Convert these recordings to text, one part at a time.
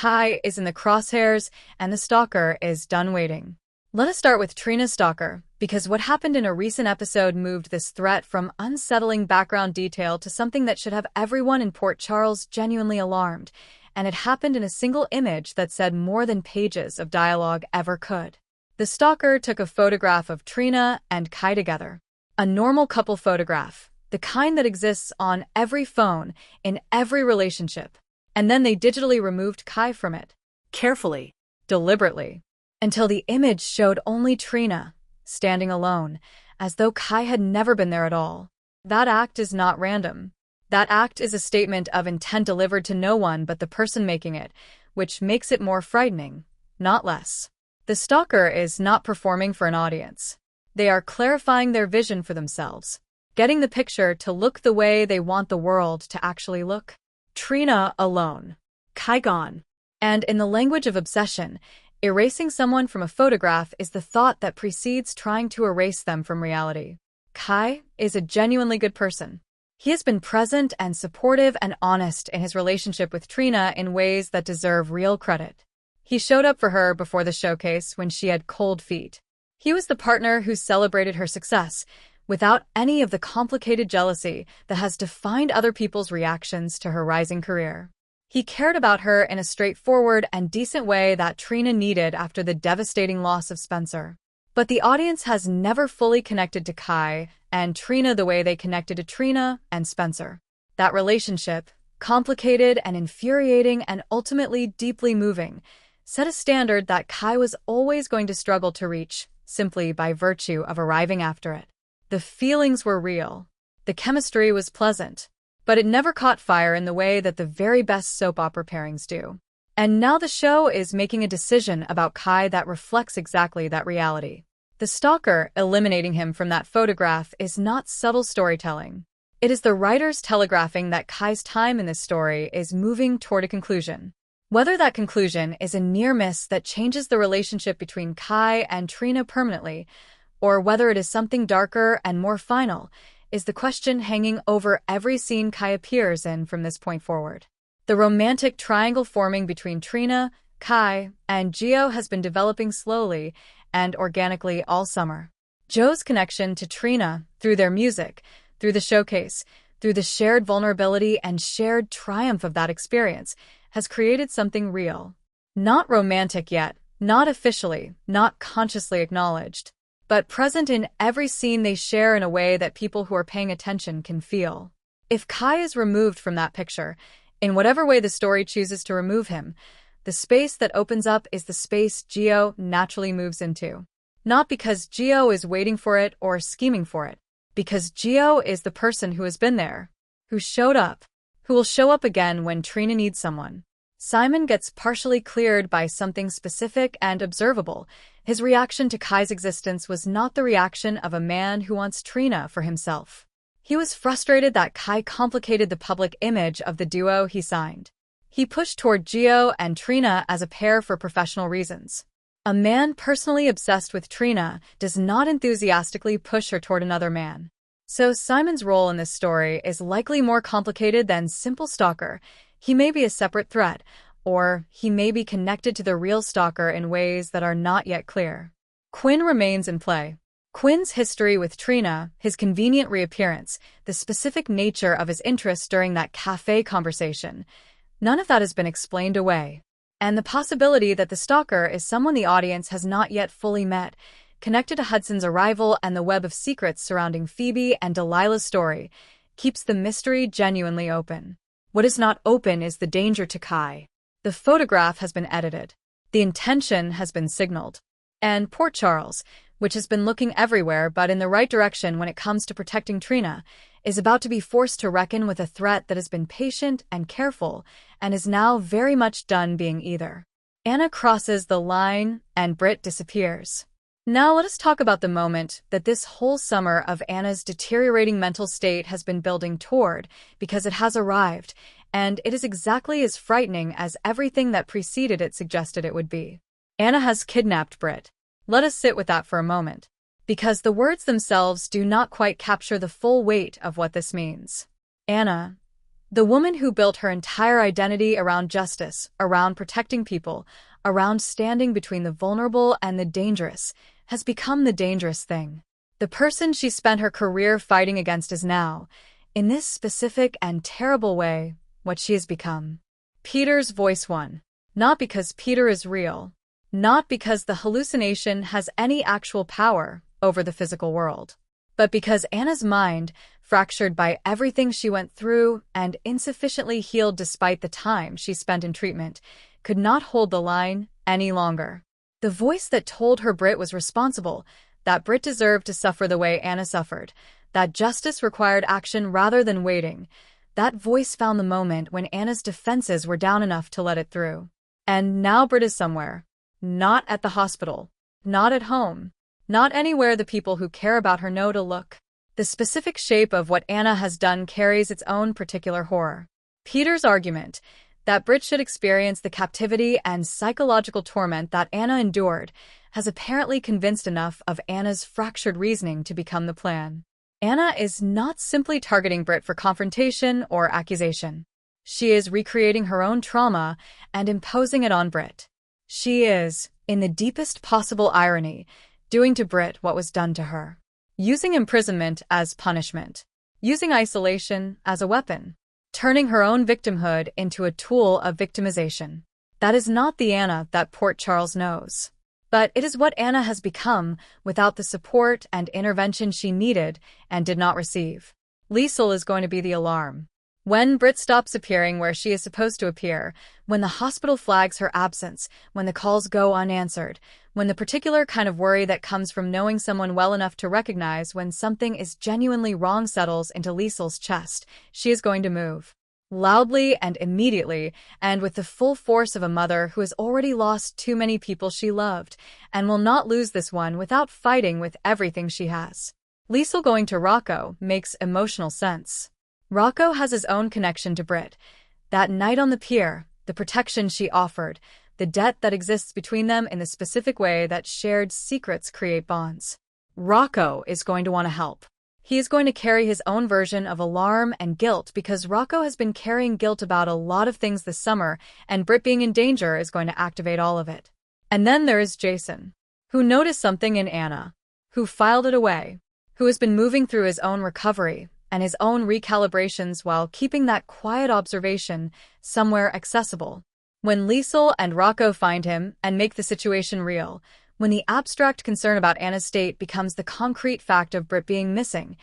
Kai is in the crosshairs, and the stalker is done waiting. Let us start with Trina's stalker, because what happened in a recent episode moved this threat from unsettling background detail to something that should have everyone in Port Charles genuinely alarmed, and it happened in a single image that said more than pages of dialogue ever could. The stalker took a photograph of Trina and Kai together. A normal couple photograph, the kind that exists on every phone, in every relationship. And then they digitally removed Kai from it. Carefully, deliberately, until the image showed only Trina, standing alone, as though Kai had never been there at all. That act is not random. That act is a statement of intent delivered to no one but the person making it, which makes it more frightening, not less. The stalker is not performing for an audience. They are clarifying their vision for themselves, getting the picture to look the way they want the world to actually look. Trina alone, Kai gone. And in the language of obsession, erasing someone from a photograph is the thought that precedes trying to erase them from reality. Kai is a genuinely good person. He has been present and supportive and honest in his relationship with Trina in ways that deserve real credit. He showed up for her before the showcase when she had cold feet. He was the partner who celebrated her success, without any of the complicated jealousy that has defined other people's reactions to her rising career. He cared about her in a straightforward and decent way that Trina needed after the devastating loss of Spencer. But the audience has never fully connected to Kai and Trina the way they connected to Trina and Spencer. That relationship, complicated and infuriating and ultimately deeply moving, set a standard that Kai was always going to struggle to reach, simply by virtue of arriving after it. The feelings were real. The chemistry was pleasant. But it never caught fire in the way that the very best soap opera pairings do. And now the show is making a decision about Kai that reflects exactly that reality. The stalker eliminating him from that photograph is not subtle storytelling. It is the writers telegraphing that Kai's time in this story is moving toward a conclusion. Whether that conclusion is a near miss that changes the relationship between Kai and Trina permanently, or whether it is something darker and more final, is the question hanging over every scene Kai appears in from this point forward. The romantic triangle forming between Trina, Kai, and Gio has been developing slowly and organically all summer. Joe's connection to Trina, through their music, through the showcase, through the shared vulnerability and shared triumph of that experience, has created something real. Not romantic yet, not officially, not consciously acknowledged, but present in every scene they share in a way that people who are paying attention can feel. If Kai is removed from that picture, in whatever way the story chooses to remove him, the space that opens up is the space Gio naturally moves into. Not because Gio is waiting for it or scheming for it, because Gio is the person who has been there, who showed up, who will show up again when Trina needs someone. Simon gets partially cleared by something specific and observable. His reaction to Kai's existence was not the reaction of a man who wants Trina for himself. He was frustrated that Kai complicated the public image of the duo he signed. He pushed toward Gio and Trina as a pair for professional reasons. A man personally obsessed with Trina does not enthusiastically push her toward another man. So Simon's role in this story is likely more complicated than simple stalker. He may be a separate threat, or he may be connected to the real stalker in ways that are not yet clear. Quinn remains in play. Quinn's history with Trina, his convenient reappearance, the specific nature of his interest during that cafe conversation, none of that has been explained away. And the possibility that the stalker is someone the audience has not yet fully met, connected to Hudson's arrival and the web of secrets surrounding Phoebe and Delilah's story, keeps the mystery genuinely open. What is not open is the danger to Kai. The photograph has been edited. The intention has been signaled. And Port Charles, which has been looking everywhere but in the right direction when it comes to protecting Trina, is about to be forced to reckon with a threat that has been patient and careful and is now very much done being either. Anna crosses the line and Britt disappears. Now let us talk about the moment that this whole summer of Anna's deteriorating mental state has been building toward, because it has arrived, and it is exactly as frightening as everything that preceded it suggested it would be. Anna has kidnapped Britt. Let us sit with that for a moment, because the words themselves do not quite capture the full weight of what this means. Anna, The woman who built her entire identity around justice, around protecting people, around standing between the vulnerable and the dangerous, has become the dangerous thing. The person she spent her career fighting against is now, in this specific and terrible way, what she has become. Peter's voice won. Not because Peter is real. Not because the hallucination has any actual power over the physical world. But because Anna's mind, fractured by everything she went through and insufficiently healed despite the time she spent in treatment, could not hold the line any longer. The voice that told her Britt was responsible, that Britt deserved to suffer the way Anna suffered, that justice required action rather than waiting, that voice found the moment when Anna's defenses were down enough to let it through. And now Britt is somewhere. Not at the hospital. Not at home. Not anywhere the people who care about her know to look. The specific shape of what Anna has done carries its own particular horror. Peter's argument, that Britt should experience the captivity and psychological torment that Anna endured, has apparently convinced enough of Anna's fractured reasoning to become the plan. Anna is not simply targeting Britt for confrontation or accusation. She is recreating her own trauma and imposing it on Britt. She is, in the deepest possible irony, doing to Britt what was done to her. Using imprisonment as punishment. Using isolation as a weapon. Turning her own victimhood into a tool of victimization. That is not the Anna that Port Charles knows. But it is what Anna has become without the support and intervention she needed and did not receive. Liesl is going to be the alarm. When Britt stops appearing where she is supposed to appear, when the hospital flags her absence, when the calls go unanswered, when the particular kind of worry that comes from knowing someone well enough to recognize when something is genuinely wrong settles into Liesl's chest, she is going to move. Loudly and immediately, and with the full force of a mother who has already lost too many people she loved, and will not lose this one without fighting with everything she has. Liesl going to Rocco makes emotional sense. Rocco has his own connection to Britt. That night on the pier, the protection she offered, the debt that exists between them in the specific way that shared secrets create bonds. Rocco is going to want to help. He is going to carry his own version of alarm and guilt because Rocco has been carrying guilt about a lot of things this summer, and Britt being in danger is going to activate all of it. And then there is Jason, who noticed something in Anna, who filed it away, who has been moving through his own recovery and his own recalibrations while keeping that quiet observation somewhere accessible. When Liesl and Rocco find him and make the situation real, when the abstract concern about Anna's state becomes the concrete fact of Britt being missing,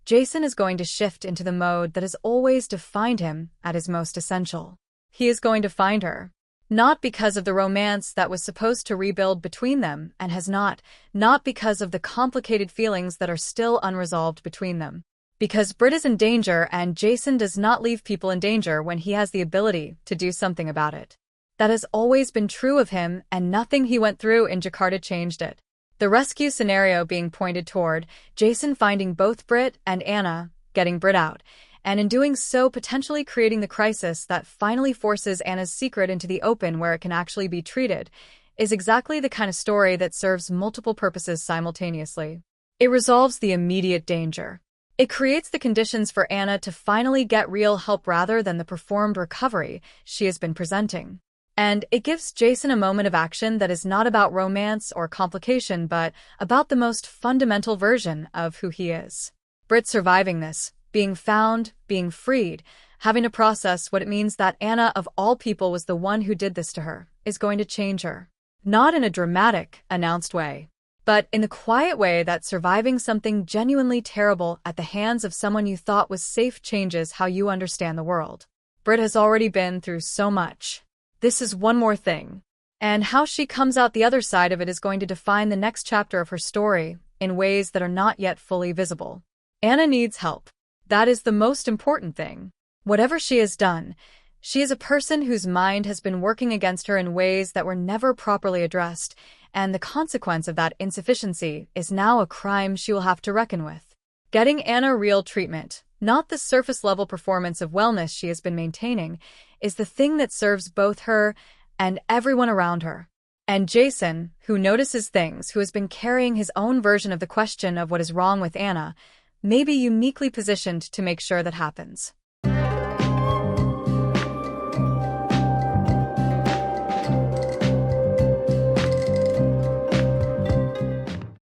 Jason is going to shift into the mode that has always defined him at his most essential. He is going to find her. Not because of the romance that was supposed to rebuild between them and has not because of the complicated feelings that are still unresolved between them. Because Britt is in danger and Jason does not leave people in danger when he has the ability to do something about it. That has always been true of him, and nothing he went through in Jakarta changed it. The rescue scenario being pointed toward Jason finding both Britt and Anna, getting Britt out, and in doing so potentially creating the crisis that finally forces Anna's secret into the open where it can actually be treated, is exactly the kind of story that serves multiple purposes simultaneously. It resolves the immediate danger. It creates the conditions for Anna to finally get real help rather than the performed recovery she has been presenting. And it gives Jason a moment of action that is not about romance or complication, but about the most fundamental version of who he is. Britt surviving this, being found, being freed, having to process what it means that Anna of all people was the one who did this to her, is going to change her. Not in a dramatic, announced way, but in the quiet way that surviving something genuinely terrible at the hands of someone you thought was safe changes how you understand the world. Britt has already been through so much. This is one more thing. And how she comes out the other side of it is going to define the next chapter of her story in ways that are not yet fully visible. Anna needs help. That is the most important thing. Whatever she has done, she is a person whose mind has been working against her in ways that were never properly addressed, and the consequence of that insufficiency is now a crime she will have to reckon with. Getting Anna real treatment, not the surface-level performance of wellness she has been maintaining, is the thing that serves both her and everyone around her. And Jason, who notices things, who has been carrying his own version of the question of what is wrong with Anna, may be uniquely positioned to make sure that happens.